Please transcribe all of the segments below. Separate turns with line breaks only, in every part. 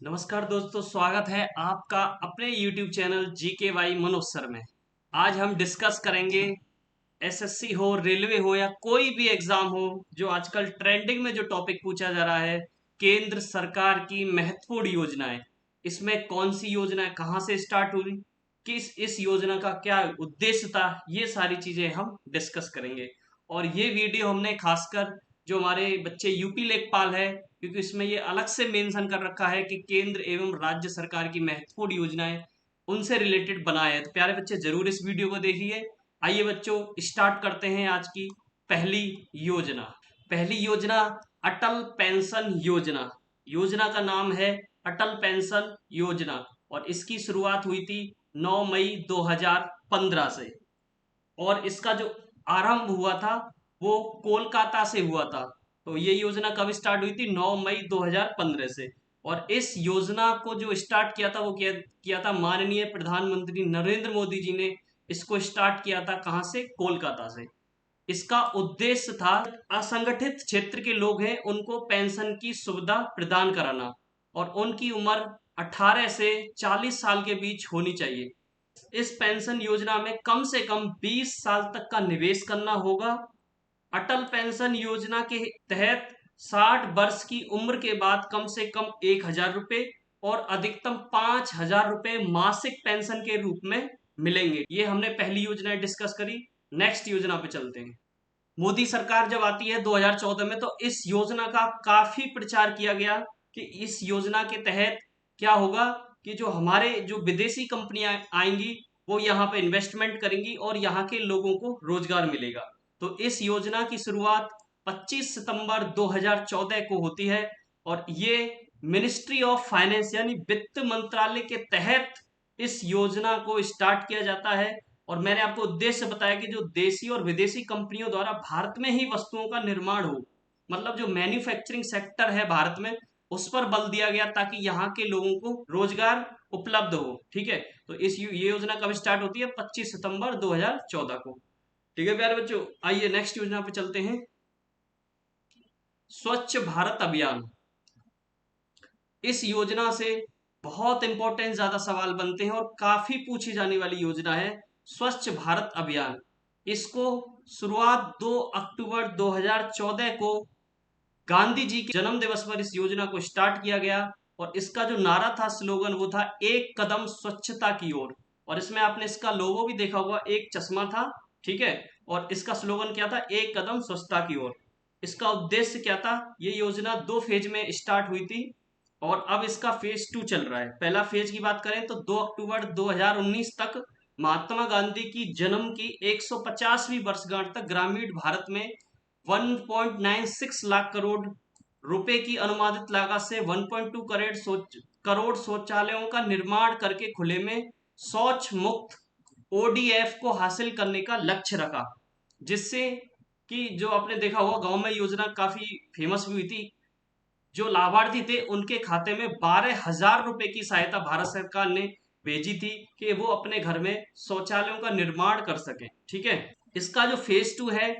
नमस्कार दोस्तों, स्वागत है आपका अपने YouTube channel GKY Manoj sir में। आज हम डिस्कस करेंगे एसएससी हो, रेलवे हो या कोई भी एग्जाम हो, जो आजकल ट्रेंडिंग में जो टॉपिक पूछा जा रहा है, केंद्र सरकार की महत्वपूर्ण योजनाएं। इसमें कौन सी योजना कहाँ से स्टार्ट हुई, किस इस योजना का क्या उद्देश्य था, ये सारी चीजें हम डिस्कस करेंगे। और ये वीडियो हमने खासकर जो हमारे बच्चे यूपी लेखपाल है, क्योंकि इसमें ये अलग से मेंशन कर रखा है कि केंद्र एवं राज्य सरकार की महत्वपूर्ण योजनाएं, उनसे रिलेटेड बनाया है। तो प्यारे बच्चे जरूर इस वीडियो को देखिए। आइए बच्चों, स्टार्ट करते हैं आज की पहली योजना। पहली योजना अटल पेंशन योजना। योजना का नाम है अटल पेंशन योजना और इसकी शुरुआत हुई थी 9 मई 2015 से। और इसका जो आरंभ हुआ था वो कोलकाता से हुआ था। तो ये योजना कब स्टार्ट हुई थी? 9 मई 2015 से। और इस योजना को जो स्टार्ट किया था वो किया था माननीय प्रधानमंत्री नरेंद्र मोदी जी ने। इसको स्टार्ट किया था कहाँ से? कोलकाता से। इसका उद्देश्य था असंगठित क्षेत्र के लोग हैं उनको पेंशन की सुविधा प्रदान कराना और उनकी उम्र 18 से 40 साल के बीच होनी चाहिए। इस पेंशन योजना में कम से कम 20 साल तक का निवेश करना होगा। अटल पेंशन योजना के तहत 60 वर्ष की उम्र के बाद कम से कम 1,000 रुपए और अधिकतम 5,000 रुपए मासिक पेंशन के रूप में मिलेंगे। ये हमने पहली योजना डिस्कस करी। नेक्स्ट योजना पे चलते हैं। मोदी सरकार जब आती है 2014 में, तो इस योजना का काफी प्रचार किया गया कि इस योजना के तहत क्या होगा कि जो हमारे जो विदेशी कंपनियां आएंगी वो यहाँ पे इन्वेस्टमेंट करेंगी और यहाँ के लोगों को रोजगार मिलेगा। तो इस योजना की शुरुआत 25 सितंबर 2014 को होती है और ये मिनिस्ट्री ऑफ फाइनेंस यानी वित्त मंत्रालय के तहत इस योजना को स्टार्ट किया जाता है। और मैंने आपको उद्देश्य बताया कि जो देशी और विदेशी कंपनियों द्वारा भारत में ही वस्तुओं का निर्माण हो, मतलब जो मैन्युफैक्चरिंग सेक्टर है भारत में, उस पर बल दिया गया ताकि यहाँ के लोगों को रोजगार उपलब्ध हो। ठीक है, तो ये योजना कब स्टार्ट होती है? 25 सितंबर 2014 को। ठीक है प्यारे बच्चों, आइए नेक्स्ट योजना पे चलते हैं। स्वच्छ भारत अभियान। इस योजना से बहुत इंपॉर्टेंट ज्यादा सवाल बनते हैं और काफी पूछी जाने वाली योजना है स्वच्छ भारत अभियान। इसको शुरुआत 2 अक्टूबर 2014 को गांधी जी के जन्म दिवस पर इस योजना को स्टार्ट किया गया। और इसका जो नारा था, स्लोगन, वो था एक कदम स्वच्छता की ओर। और इसमें आपने इसका लोगो भी देखा होगा, एक चश्मा था। ठीक है, और इसका स्लोगन क्या था? एक कदम स्वच्छता की ओर। इसका उद्देश्य क्या था? ये योजना 2 फेज में स्टार्ट हुई थी और अब इसका फेज 2 चल रहा है। पहला फेज की बात करें तो 2 अक्टूबर 2019 तक महात्मा गांधी की जन्म की 150वीं वर्षगांठ तक ग्रामीण भारत में 1.96 लाख करोड़ रुपए की अनुमानित लागत से 1.2 करोड़ शौचालयों का निर्माण करके खुले में शौच मुक्त ओडीएफ को हासिल करने का लक्ष्य रखा। जिससे कि जो आपने देखा होगा, गांव में योजना काफी फेमस भी हुई थी। जो लाभार्थी थे उनके खाते में 12,000 रुपए की सहायता भारत सरकार ने भेजी थी कि वो अपने घर में शौचालयों का निर्माण कर सकें। ठीक है, इसका जो फेज 2 है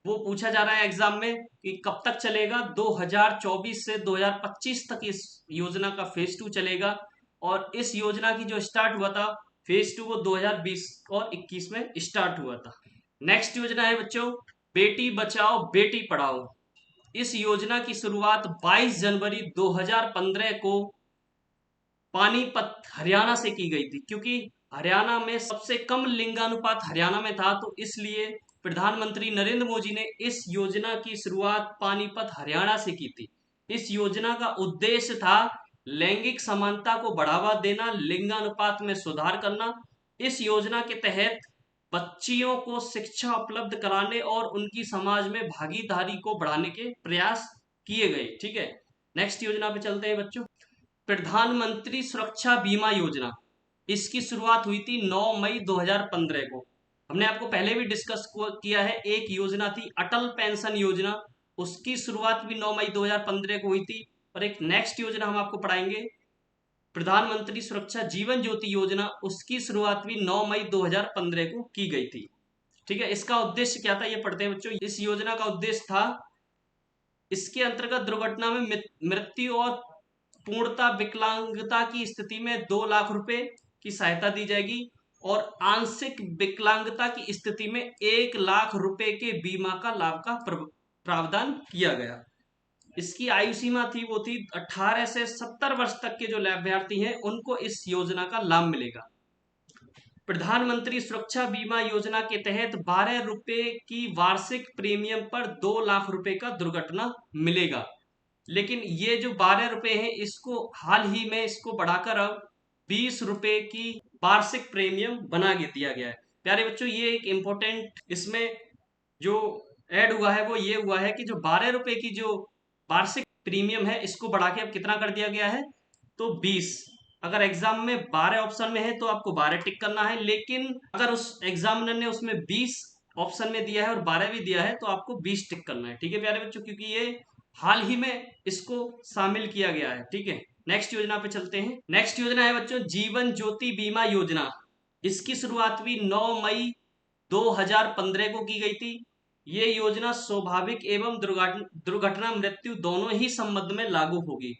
वो पूछा जा रहा है एग्जाम में कि कब तक चलेगा। 2024 से 2025 तक इस योजना का फेज 2 चलेगा। और इस योजना की जो स्टार्ट हुआ था फेज 2 वो 2020 और 21 में स्टार्ट हुआ था। नेक्स्ट योजना है बच्चों बेटी बचाओ बेटी पढ़ाओ। इस योजना की शुरुआत 22 जनवरी 2015 को पानीपत हरियाणा से की गई थी। क्योंकि हरियाणा में सबसे कम लिंगानुपात हरियाणा में था, तो इसलिए प्रधानमंत्री नरेंद्र मोदी ने इस योजना की शुरुआत पानीपत हरियाणा से की थी। इस योजना का उद्देश्य था लैंगिक समानता को बढ़ावा देना, लिंगानुपात में सुधार करना। इस योजना के तहत बच्चियों को शिक्षा उपलब्ध कराने और उनकी समाज में भागीदारी को बढ़ाने के प्रयास किए गए। ठीक है, नेक्स्ट योजना पे चलते हैं बच्चों। प्रधानमंत्री सुरक्षा बीमा योजना। इसकी शुरुआत हुई थी 9 मई 2015 को। हमने आपको पहले भी डिस्कस किया है, एक योजना थी अटल पेंशन योजना, उसकी शुरुआत भी 9 मई 2015 को हुई थी। और एक नेक्स्ट योजना हम आपको पढ़ाएंगे प्रधानमंत्री सुरक्षा जीवन ज्योति योजना, उसकी शुरुआत भी 9 मई 2015 को की गई थी। ठीक है, इसका उद्देश्य क्या था ये पढ़ते हैं बच्चों। इस योजना का उद्देश्य था इसके अंतर्गत दुर्घटना में मृत्यु और पूर्णता विकलांगता की स्थिति में 2 लाख रुपए की सहायता दी जाएगी और आंशिक विकलांगता की स्थिति में 1 लाख रुपए के बीमा का लाभ का प्रावधान किया गया। इसकी आयु सीमा थी वो थी 18 से 70 वर्ष तक के जो लाभार्थी हैं उनको इस योजना का लाभ मिलेगा। प्रधानमंत्री सुरक्षा बीमा योजना के तहत 12 रुपए की वार्षिक प्रीमियम पर 2 लाख रुपए का दुर्घटना मिलेगा। लेकिन ये जो 12 रुपए है इसको हाल ही में इसको बढ़ाकर अब 20 रुपए की वार्षिक प्रीमियम बना के दिया गया है। प्यारे बच्चों, ये एक इम्पोर्टेंट इसमें जो ऐड हुआ है वो ये हुआ है कि जो 12 रुपए की जो वार्षिक प्रीमियम है इसको बढ़ा के अब कितना कर दिया गया है, तो 20। अगर एग्जाम में 12 ऑप्शन में है तो आपको 12 टिक करना है, लेकिन अगर उस एग्जामिनर ने उसमें 20 ऑप्शन में दिया है और 12 भी दिया है तो आपको 20 टिक करना है। ठीक है प्यारे बच्चों, क्योंकि ये हाल ही में इसको शामिल किया गया है। ठीक है, नेक्स्ट योजना पे चलते हैं। नेक्स्ट योजना है बच्चों जीवन ज्योति बीमा योजना। इसकी शुरुआत भी 9 मई 2015 को की गई थी। ये योजना स्वाभाविक एवं दुर्घटना मृत्यु दोनों ही संबंध में लागू होगी।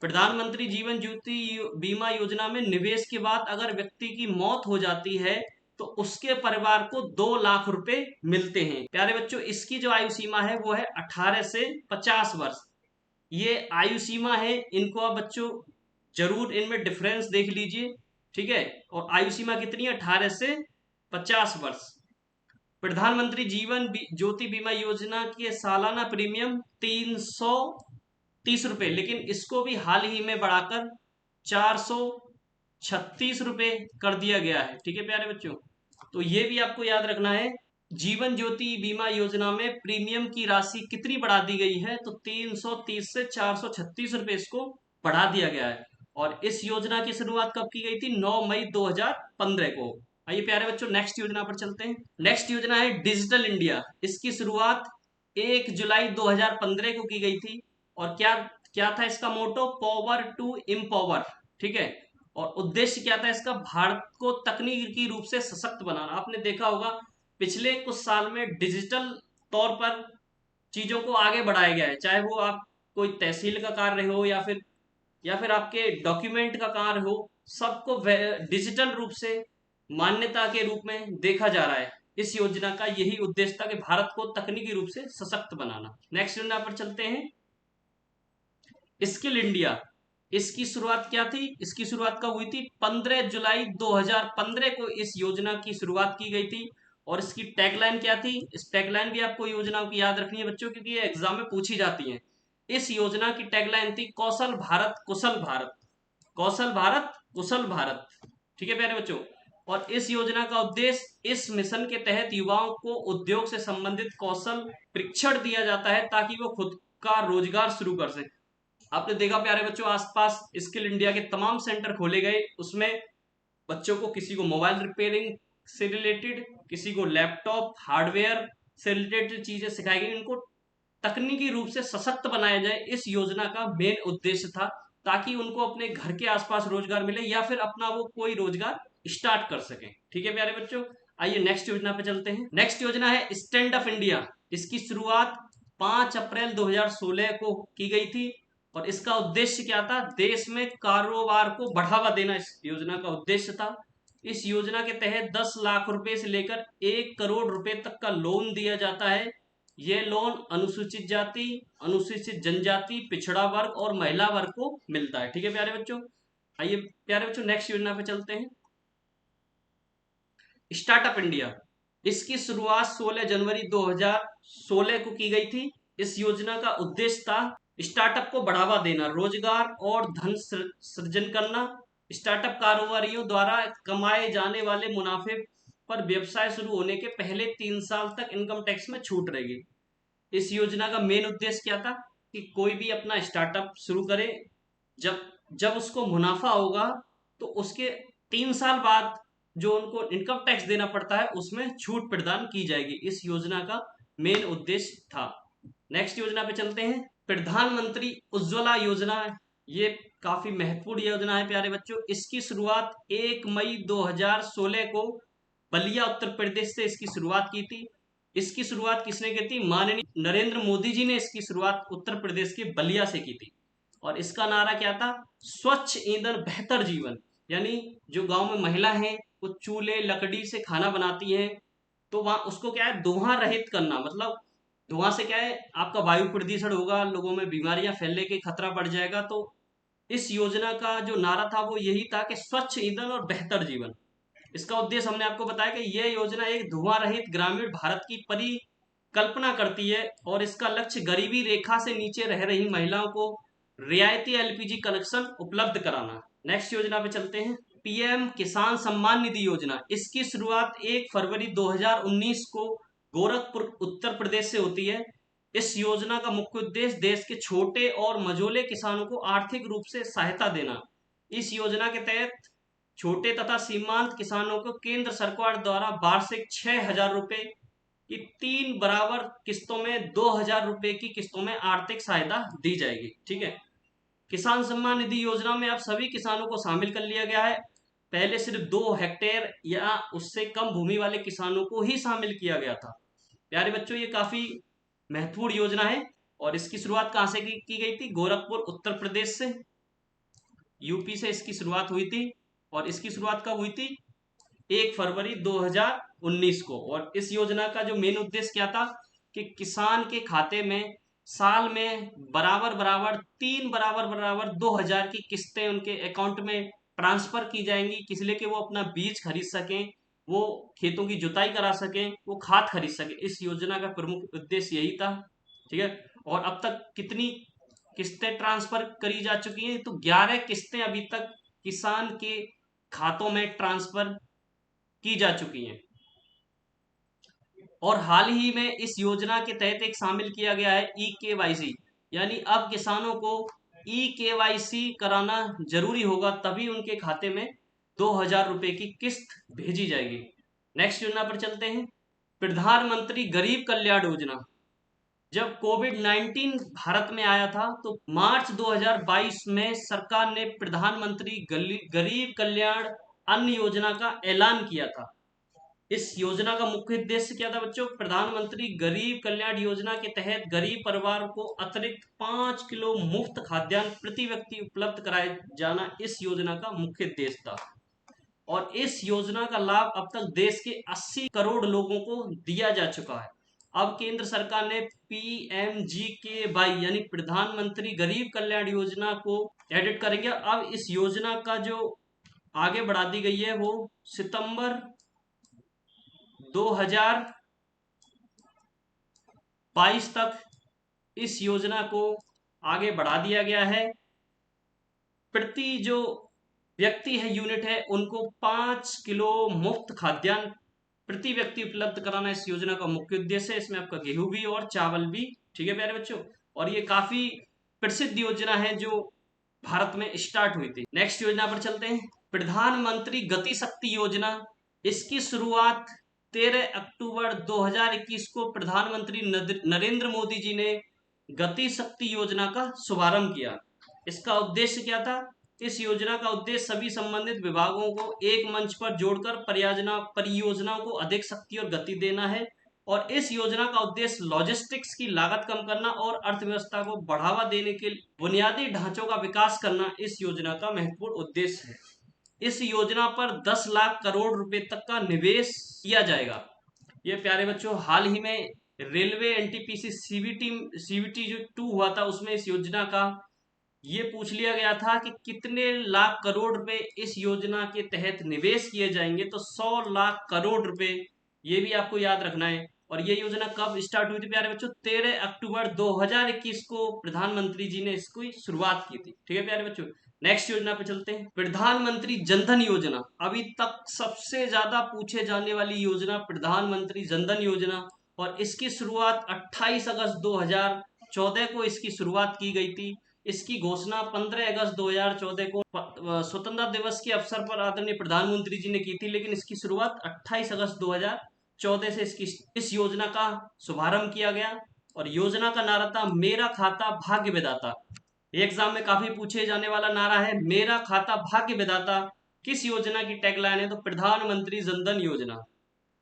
प्रधानमंत्री जीवन ज्योति बीमा योजना में निवेश के बाद अगर व्यक्ति की मौत हो जाती है तो उसके परिवार को 2 लाख रुपए मिलते हैं। प्यारे बच्चों, इसकी जो आयु सीमा है वो है 18 से 50 वर्ष। ये आयु सीमा है, इनको आप बच्चों जरूर इनमें डिफरेंस देख लीजिए। ठीक है, और आयु सीमा कितनी है, 18 से 50 वर्ष। प्रधानमंत्री जीवन ज्योति बीमा योजना के सालाना प्रीमियम 330 रुपए, लेकिन इसको भी हाल ही में बढ़ाकर 436 रुपए कर दिया गया है। ठीक है प्यारे बच्चों, तो ये भी आपको याद रखना है। जीवन ज्योति बीमा योजना में प्रीमियम की राशि कितनी बढ़ा दी गई है, तो 330 से 436 रुपए इसको बढ़ा दिया गया है। और इस योजना की शुरुआत कब की गई थी, 9 मई 2015 को। आइए प्यारे बच्चों नेक्स्ट योजना पर चलते हैं। नेक्स्ट योजना है डिजिटल इंडिया। इसकी शुरुआत 1 जुलाई 2015 को की गई थी और क्या क्या था इसका मोटो, पावर टू एम्पावर। ठीक है, और उद्देश्य क्या था इसका, भारत को तकनीकी रूप से सशक्त बनाना। आपने देखा होगा पिछले कुछ साल में डिजिटल तौर पर चीजों को आगे बढ़ाया गया है, चाहे वो आप कोई तहसील का कार्य हो या फिर आपके डॉक्यूमेंट का कार्य हो, सबको डिजिटल रूप से मान्यता के रूप में देखा जा रहा है। इस योजना का यही उद्देश्य था कि भारत को तकनीकी रूप से सशक्त बनाना। नेक्स्ट योजना पर चलते हैं, स्किल इंडिया। इसकी शुरुआत क्या थी, इसकी शुरुआत कब हुई थी, 15 जुलाई 2015 को इस योजना की शुरुआत की गई थी। और इसकी टैगलाइन क्या थी, इस टैगलाइन भी आपको योजनाओं की याद रखनी है बच्चों, क्योंकि ये एग्जाम में पूछी जाती है। इस योजना की टैगलाइन थी कौशल भारत कुशल भारत, कौशल भारत कुशल भारत। ठीक है प्यारे बच्चों, और इस योजना का उद्देश्य, इस मिशन के तहत युवाओं को उद्योग से संबंधित कौशल प्रशिक्षण दिया जाता है ताकि वो खुद का रोजगार शुरू कर सके। आपने देखा प्यारे बच्चों आसपास स्किल इंडिया के तमाम सेंटर खोले गए, उसमें बच्चों को किसी को मोबाइल रिपेयरिंग से रिलेटेड, किसी को लैपटॉप हार्डवेयर से रिलेटेड चीजें सिखाई गई। इनको तकनीकी रूप से सशक्त बनाया जाए, इस योजना का मेन उद्देश्य था, ताकि उनको अपने घर के आसपास रोजगार मिले या फिर अपना वो कोई रोजगार स्टार्ट कर सके। ठीक है प्यारे बच्चों, आइए नेक्स्ट योजना पे चलते हैं। नेक्स्ट योजना है स्टैंड अप इंडिया। इसकी शुरुआत 5 अप्रैल 2016 को की गई थी और इसका उद्देश्य क्या था, देश में कारोबार को बढ़ावा देना इस योजना का उद्देश्य था। इस योजना के तहत 10 लाख रुपए से लेकर 1 करोड़ रुपए तक का लोन दिया जाता है। यह लोन अनुसूचित जाति, अनुसूचित जनजाति, पिछड़ा वर्ग और महिला वर्ग को मिलता है। ठीक है प्यारे बच्चों, आइए प्यारे बच्चों नेक्स्ट योजना पे चलते हैं, स्टार्टअप इंडिया। इसकी शुरुआत 16 जनवरी 2016 को की गई थी। इस योजना का उद्देश्य था स्टार्टअप को बढ़ावा देना, रोजगार और धन सृजन करना। स्टार्टअप कारोबारियों द्वारा कमाए जाने वाले मुनाफे पर व्यवसाय शुरू होने के पहले 3 साल तक इनकम टैक्स में छूट रहेगी। इस योजना का मेन उद्देश्य क्या था कि कोई भी अपना स्टार्टअप शुरू करे, जब जब उसको मुनाफा होगा तो उसके 3 साल बाद जो उनको इनकम टैक्स देना पड़ता है उसमें छूट प्रदान की जाएगी। इस योजना का मेन उद्देश्य था। नेक्स्ट योजना पे चलते हैं, प्रधानमंत्री उज्ज्वला योजना। ये काफी महत्वपूर्ण योजना है प्यारे बच्चों। इसकी शुरुआत 1 मई 2016 को बलिया उत्तर प्रदेश से इसकी शुरुआत की थी। इसकी शुरुआत किसने की थी, माननीय नरेंद्र मोदी जी ने इसकी शुरुआत उत्तर प्रदेश के बलिया से की थी। और इसका नारा क्या था? स्वच्छ ईंधन बेहतर जीवन। यानी जो गांव में महिला है वो चूल्हे लकड़ी से खाना बनाती है, तो वहां उसको क्या है, धुआं रहित करना। मतलब धुआं से क्या है, आपका वायु प्रदूषण होगा, लोगों में बीमारियां फैलने के खतरा बढ़ जाएगा। तो इस योजना का जो नारा था वो यही था कि स्वच्छ ईंधन और बेहतर जीवन। इसका उद्देश्य हमने आपको बताया कि यह योजना एक धुआं रहित ग्रामीण भारत की परिकल्पना करती है, और इसका लक्ष्य गरीबी रेखा से नीचे रह रही महिलाओं को रियायती एलपीजी कनेक्शन उपलब्ध कराना। नेक्स्ट योजना पे चलते हैं। पीएम किसान सम्मान निधि योजना, इसकी शुरुआत 1 फरवरी 2019 को गोरखपुर उत्तर प्रदेश से होती है। इस योजना का मुख्य उद्देश्य देश के छोटे और मझोले किसानों को आर्थिक रूप से सहायता देना। इस योजना के तहत छोटे तथा सीमांत किसानों को केंद्र सरकार द्वारा वार्षिक 6,000 रुपए की 3 बराबर किस्तों में 2,000 रुपए की किस्तों में आर्थिक सहायता दी जाएगी। ठीक है। किसान सम्मान निधि योजना में अब सभी किसानों को शामिल कर लिया गया है। पहले सिर्फ 2 हेक्टेयर या उससे कम भूमि वाले किसानों को ही शामिल किया गया था। प्यारे बच्चों, ये काफी महत्वपूर्ण योजना है, और इसकी शुरुआत कहां से की गई थी? गोरखपुर उत्तर प्रदेश से, यूपी से इसकी शुरुआत हुई थी। और इसकी शुरुआत कब हुई थी? 1 फरवरी 2019 को। और इस योजना का जो मेन उद्देश्य क्या था कि किसान के खाते में साल में बराबर बराबर 3 बराबर 2,000 की किस्तें उनके अकाउंट में ट्रांसफर की जाएंगी, किस लिए कि वो अपना बीज खरीद सकें, वो खेतों की जुताई करा सकें, वो खाद खरीद सकें। इस योजना का प्रमुख उद्देश्य यही था। ठीक है। और अब तक कितनी किस्तें ट्रांसफर करी जा चुकी हैं? तो 11 किस्तें अभी तक किसान के खातों में ट्रांसफर की जा चुकी हैं। और हाल ही में इस योजना के तहत एक शामिल किया गया है ई केवाईसी। यानी अब किसानों को ई केवाईसी कराना जरूरी होगा, तभी उनके खाते में 2,000 रुपए की किस्त भेजी जाएगी। नेक्स्ट योजना पर चलते हैं। प्रधानमंत्री गरीब कल्याण योजना। जब कोविड-19 भारत में आया था तो मार्च 2022 में सरकार ने प्रधानमंत्री गरीब कल्याण अन्न योजना का ऐलान किया था। इस योजना का मुख्य उद्देश्य क्या था बच्चों? प्रधानमंत्री गरीब कल्याण योजना के तहत गरीब परिवार को अतिरिक्त 5 किलो मुफ्त खाद्यान्न प्रति व्यक्ति उपलब्ध कराया जाना इस योजना का मुख्य उद्देश्य था। और इस योजना का लाभ अब तक देश के 80 करोड़ लोगों को दिया जा चुका है। अब केंद्र सरकार ने PMGKY यानी प्रधानमंत्री गरीब कल्याण योजना को एडिट करेंगे। अब इस योजना का जो आगे बढ़ा दी गई है वो सितंबर 2022 तक इस योजना को आगे बढ़ा दिया गया है। प्रति जो व्यक्ति है, यूनिट है, उनको 5 किलो मुफ्त खाद्यान्न प्रति व्यक्ति उपलब्ध कराना इस योजना का मुख्य उद्देश्य है। इसमें आपका गेहूं भी और चावल भी। ठीक है प्यारे बच्चों। और ये काफी प्रसिद्ध योजना है जो भारत में स्टार्ट हुई थी। नेक्स्ट योजना पर चलते हैं। प्रधानमंत्री गति शक्ति योजना, इसकी शुरुआत 13 अक्टूबर 2021 को प्रधानमंत्री नरेंद्र मोदी जी ने गति शक्ति योजना का शुभारंभ किया। इसका उद्देश्य क्या था? इस योजना का उद्देश्य सभी संबंधित विभागों को एक मंच पर जोड़कर परियोजनाओं को अधिक शक्ति और गति देना है। और इस योजना का उद्देश्य लॉजिस्टिक्स की लागत कम करना और अर्थव्यवस्था को बढ़ावा देने के बुनियादी ढांचों का विकास करना इस योजना का महत्वपूर्ण उद्देश्य है। इस योजना पर 10 लाख करोड़ रुपए तक का निवेश किया जाएगा। ये प्यारे बच्चों, हाल ही में रेलवे एनटीपीसी सीवीटी जो 2 हुआ था उसमें इस योजना का ये पूछ लिया गया था कि कितने लाख करोड़ रुपए इस योजना के तहत निवेश किए जाएंगे। तो 100 लाख करोड़ रुपए, ये भी आपको याद रखना है। और ये योजना कब स्टार्ट हुई थी प्यारे बच्चों? 13 अक्टूबर 2021 को प्रधानमंत्री जी ने इसकी शुरुआत की थी। ठीक है प्यारे बच्चों। नेक्स्ट योजना पे चलते हैं। प्रधानमंत्री जनधन योजना, अभी तक सबसे ज्यादा पूछे जाने वाली योजना प्रधानमंत्री जनधन योजना। और इसकी शुरुआत 28 अगस्त 2014 को इसकी शुरुआत की गई थी। इसकी घोषणा 15 अगस्त 2014 को स्वतंत्रता दिवस के अवसर पर आदरणीय प्रधानमंत्री जी ने की थी, लेकिन इसकी शुरुआत 28 अगस्त 2014 से इस योजना का शुभारंभ किया गया। और योजना का नारा था मेरा खाता भाग्य विधाता। एग्जाम में काफी पूछे जाने वाला नारा है मेरा खाता भाग्य विधाता। किस योजना की टैगलाइन है? तो प्रधानमंत्री जनधन योजना।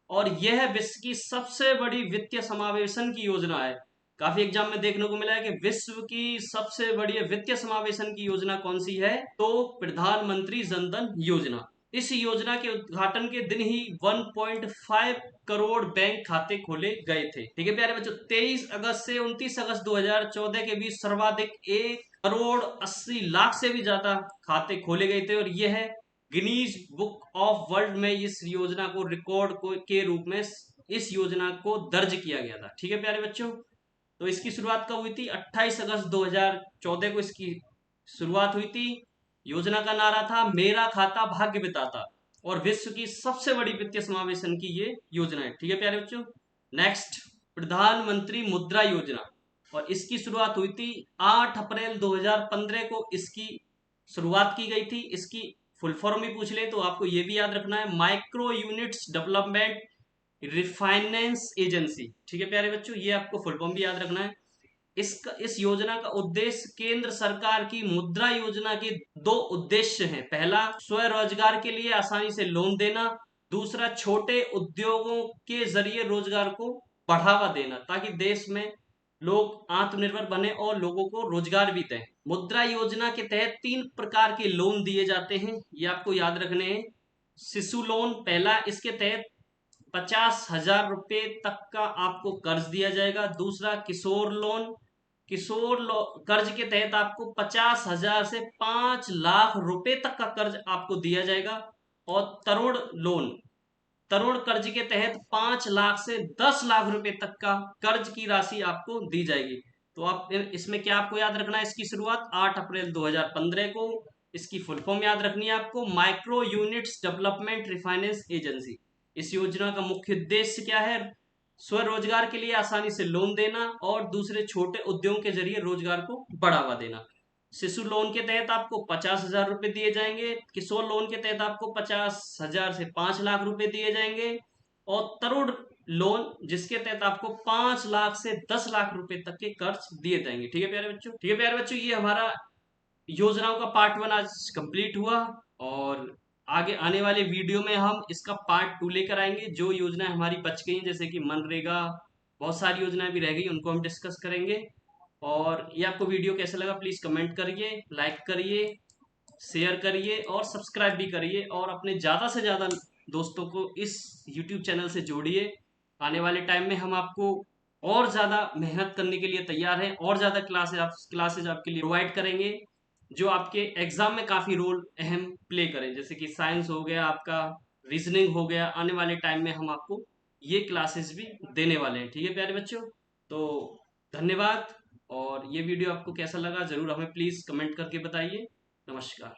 और यह विश्व की सबसे बड़ी वित्तीय समावेशन की योजना है। काफी एग्जाम में देखने को मिला है कि विश्व की सबसे बड़ी वित्तीय समावेशन की योजना कौन सी है, तो प्रधानमंत्री जन धन योजना। इस योजना के उद्घाटन के दिन ही 1.5 करोड़ बैंक खाते खोले गए थे। ठीक है प्यारे बच्चों, 23 अगस्त से 29 अगस्त 2014 के बीच सर्वाधिक 1 करोड़ 80 लाख से भी ज्यादा खाते खोले गए थे, और यह है गिनीज बुक ऑफ वर्ल्ड में इस योजना को रिकॉर्ड के रूप में इस योजना को दर्ज किया गया था। ठीक है प्यारे बच्चों, तो इसकी शुरुआत कब हुई थी? 28 अगस्त 2014 को इसकी शुरुआत हुई थी। योजना का नारा था मेरा खाता भाग्य बिताता, और विश्व की सबसे बड़ी वित्तीय समावेशन की ये योजना है। ठीक है प्यारे बच्चों, नेक्स्ट प्रधानमंत्री मुद्रा योजना, और इसकी शुरुआत हुई थी 8 अप्रैल 2015 को इसकी शुरुआत की गई थी। इसकी फुल फॉर्म भी पूछ ले तो आपको ये भी याद रखना है, micro units development refinance agency. ठीक है प्यारे बच्चों, ये आपको फुल फॉर्म भी याद रखना है। इस योजना का उद्देश्य केंद्र सरकार की मुद्रा योजना के दो उद्देश्य हैं। पहला, स्वरोजगार के लिए आसानी से लोन देना। दूसरा, छोटे उद्योगों के जरिए रोजगार को बढ़ावा देना, ताकि देश में लोग आत्मनिर्भर बने और लोगों को रोजगार भी दें। मुद्रा योजना के तहत 3 प्रकार के लोन दिए जाते हैं, ये आपको याद रखने हैं। शिशु लोन पहला, इसके तहत 50,000 रुपए तक का आपको कर्ज दिया जाएगा। दूसरा, किशोर लोन, कर्ज के तहत आपको 50,000 से 5 लाख रुपए तक का कर्ज आपको दिया जाएगा। और तरुण लोन, तरुण कर्ज के तहत 5 लाख से 10 लाख रुपए तक का कर्ज की राशि आपको दी जाएगी। तो आप इसमें क्या आपको याद रखना है, इसकी शुरुआत 8 अप्रैल 2015 को। इसकी फुल फॉर्म याद रखनी है आपको, micro units development refinance agency. इस योजना का मुख्य उद्देश्य क्या है? स्वरोजगार के लिए आसानी से लोन देना और दूसरे छोटे उद्योगों के जरिए रोजगार को बढ़ावा देना। शिशु लोन के तहत आपको 50,000 रुपए दिए जाएंगे। किशोर लोन के तहत आपको 50,000 से 5 लाख रुपए दिए जाएंगे। और तरुण लोन, जिसके तहत आपको 5 लाख से 10 लाख रुपए तक के कर्ज दिए जाएंगे। ठीक है प्यारे बच्चों, ठीक है प्यारे बच्चों, ये हमारा योजनाओं का पार्ट 1 आज कंप्लीट हुआ। और आगे आने वाले वीडियो में हम इसका पार्ट 2 लेकर आएंगे। जो योजनाएं हमारी बच गई, जैसे कि मनरेगा, बहुत सारी योजनाएं भी रह गई, उनको हम डिस्कस करेंगे। और ये आपको वीडियो कैसा लगा प्लीज कमेंट करिए, लाइक करिए, शेयर करिए और सब्सक्राइब भी करिए, और अपने ज़्यादा से ज़्यादा दोस्तों को इस यूट्यूब चैनल से जोड़िए। आने वाले टाइम में हम आपको और ज़्यादा मेहनत करने के लिए तैयार हैं, और ज़्यादा क्लासेज आपके लिए प्रोवाइड करेंगे, जो आपके एग्जाम में काफ़ी रोल अहम प्ले करें, जैसे कि साइंस हो गया आपका, रीजनिंग हो गया। आने वाले टाइम में हम आपको ये क्लासेस भी देने वाले हैं। ठीक है प्यारे बच्चों, तो धन्यवाद। और ये वीडियो आपको कैसा लगा ज़रूर हमें प्लीज़ कमेंट करके बताइए। नमस्कार।